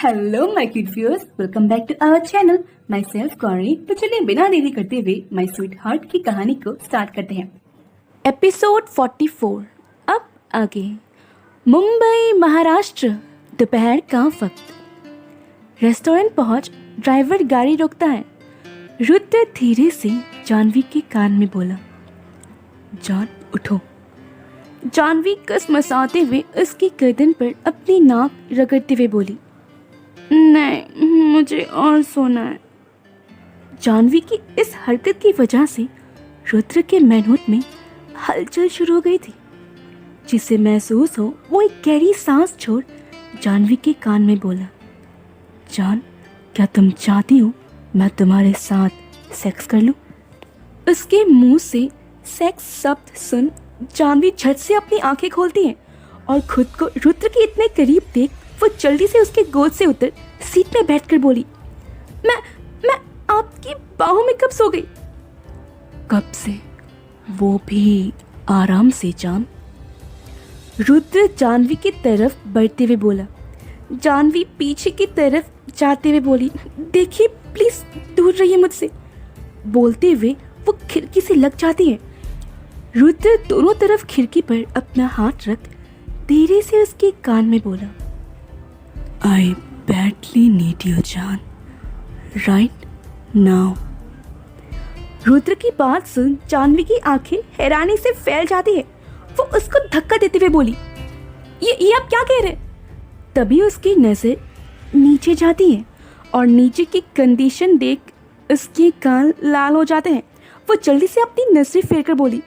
Hello my cute viewers, welcome back to our channel. Myself Gauri. तो चलिए बिना देरी करते हुए माय स्वीट हार्ट की कहानी को स्टार्ट करते हैं। एपिसोड 44। अब आगे। मुंबई महाराष्ट्र, दोपहर का वक्त। रेस्टोरेंट पहुंच ड्राइवर गाड़ी रोकता है। रुद्र धीरे से जानवी के कान में बोला, जान उठो। जानवी कसमसाते हुए उसकी गर्दन पर अपनी नाक रगड़ते हुए बोली, नहीं मुझे और सोना है। जानवी की इस हरकत की वजह से रुद्र के मैनहुड में हलचल शुरू हो गई थी। जिसे महसूस हो वो एक गहरी सांस छोड़ जानवी के कान में बोला, जान क्या तुम चाहती हो मैं तुम्हारे साथ सेक्स कर लूं? उसके मुंह से सेक्स शब्द सुन जानवी झट से अपनी आंखें खोलती है और खुद को रुद्र के इतने करीब देख वो जल्दी से उसके गोद से उतर सीट में बैठकर बोली, मैं आपकी बाहों में कब सो गई? कब से? वो भी आराम से जान। रुद्र जानवी की तरफ बढ़ते हुए बोला। जानवी पीछे की तरफ जाते हुए बोली, देखिए प्लीज दूर रहिए मुझसे। बोलते हुए वो खिड़की से लग जाती है। रुद्र दोनों तरफ खिड़की पर अपना हाथ रख धीरे से उसके कान में बोला, आई बैडली नीड यू जान, राइट नाउ। रुद्र की बात सुन जानवी की आंखें हैरानी से फैल जाती है। वो उसको धक्का देते हुए बोली, ये आप क्या कह रहे? तभी उसकी नजर नीचे जाती है और नीचे की कंडीशन देख उसके कान लाल हो जाते हैं। वो जल्दी से अपनी नजरें फेरकर बोली,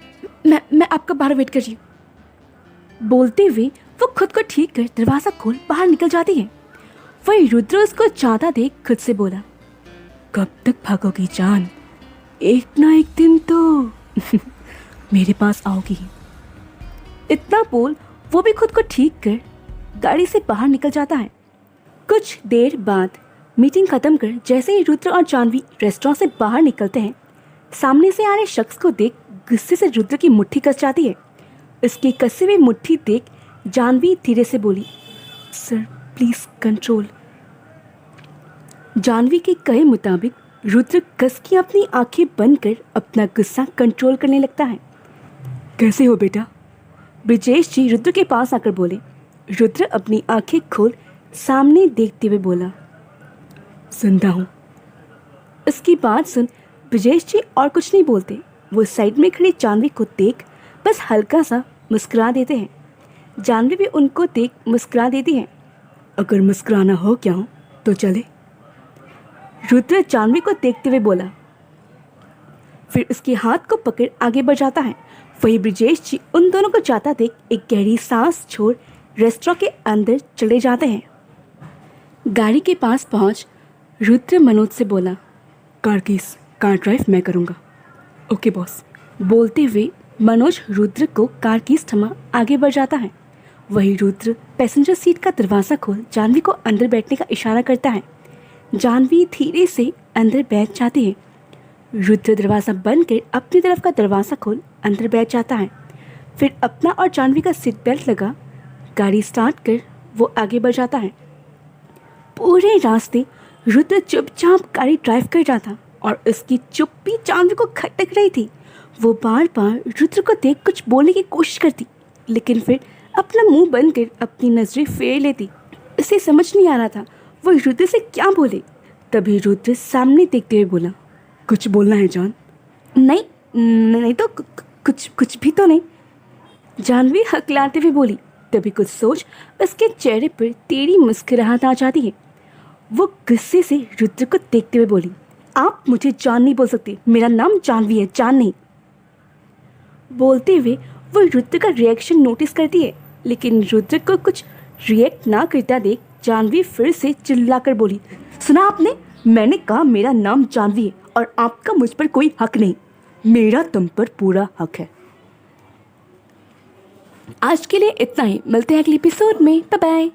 मैं आपका बाहर वेट कर रही हूँ। बोलते हुए वो खुद को ठीक कर दरवाजा खोल बाहर निकल जाती है। वही रुद्र उसको जाता देख खुद से बोला, कब तक भागोगी जान? एक ना एक दिन तो मेरे पास आओगी। इतना बोल वो भी खुद को ठीक कर गाड़ी से बाहर निकल जाता है। कुछ देर बाद मीटिंग खत्म कर जैसे ही रुद्र और जानवी रेस्टोरेंट से बाहर निकलते हैं, सामने से आ रहे शख्स को देख गुस्से से रुद्र की मुट्ठी कस जाती है। उसकी कसी हुई मुट्ठी देख जानवी धीरे से बोली, सर प्लीज कंट्रोल। जानवी के कहे मुताबिक रुद्र कस की अपनी आंखें बंद कर अपना गुस्सा कंट्रोल करने लगता है। कैसे हो बेटा? ब्रिजेश जी रुद्र के पास आकर बोले। रुद्र अपनी आंखें खोल सामने देखते हुए बोला, जिंदा हूँ। उसकी बात सुन ब्रिजेश जी और कुछ नहीं बोलते। वो साइड में खड़ी जानवी को देख बस हल्का सा मुस्कुरा देते हैं। जानवी भी उनको देख मुस्कुरा देती है। अगर मुस्कुराना हो क्या हो तो चले। रुद्र जानवी को देखते हुए बोला, फिर उसके हाथ को पकड़ आगे बढ़ जाता है। वही ब्रिजेश जी उन दोनों को जाता देख एक गहरी सांस छोड़ रेस्टोरेंट के अंदर चले जाते हैं। गाड़ी के पास पहुंच रुद्र मनोज से बोला, कार ड्राइव मैं करूँगा। Okay boss. बोलते हुए मनोज रुद्र को कार की थमा आगे बढ़ जाता है। वही रुद्र पैसेंजर सीट का दरवाज़ा खोल जानवी को अंदर बैठने का इशारा करता है। जानवी धीरे से अंदर बैठ जाती है। रुद्र दरवाज़ा बंद कर अपनी तरफ का दरवाज़ा खोल अंदर बैठ जाता है। फिर अपना और जानवी का सीट बेल्ट लगा गाड़ी स्टार्ट कर वो आगे बढ़ जाता है। पूरे रास्ते रुद्र चुपचाप गाड़ी ड्राइव कर रहा था और उसकी चुप्पी जानवी को खटक रही थी। वो बार बार रुद्र को देख कुछ बोलने की कोशिश करती, लेकिन फिर अपना मुंह बंद कर अपनी नजरें फेर लेती। उसे समझ नहीं आ रहा था वो रुद्र से क्या बोले। तभी रुद्र सामने देखते हुए बोला, कुछ बोलना है जान? नहीं तो कुछ भी तो नहीं। जानवी हकलाते हुए बोली। तभी कुछ सोच उसके चेहरे पर तेरी मुस्कुराहट आ जाती है। वो गुस्से से रुद्र को देखते हुए बोली, आप मुझे जान नहीं बोल सकते, मेरा नाम जानवी है, जान नहीं। बोलते हुए वो रुद्र का रिएक्शन नोटिस करती है, लेकिन रुद्र को कुछ रिएक्ट ना करता देख जानवी फिर से चिल्लाकर बोली, सुना आपने? मैंने कहा मेरा नाम जानवी है और आपका मुझ पर कोई हक नहीं। मेरा तुम पर पूरा हक है। आज के लिए इतना ही, मिलते हैं अगले एपिसोड में। Bye bye.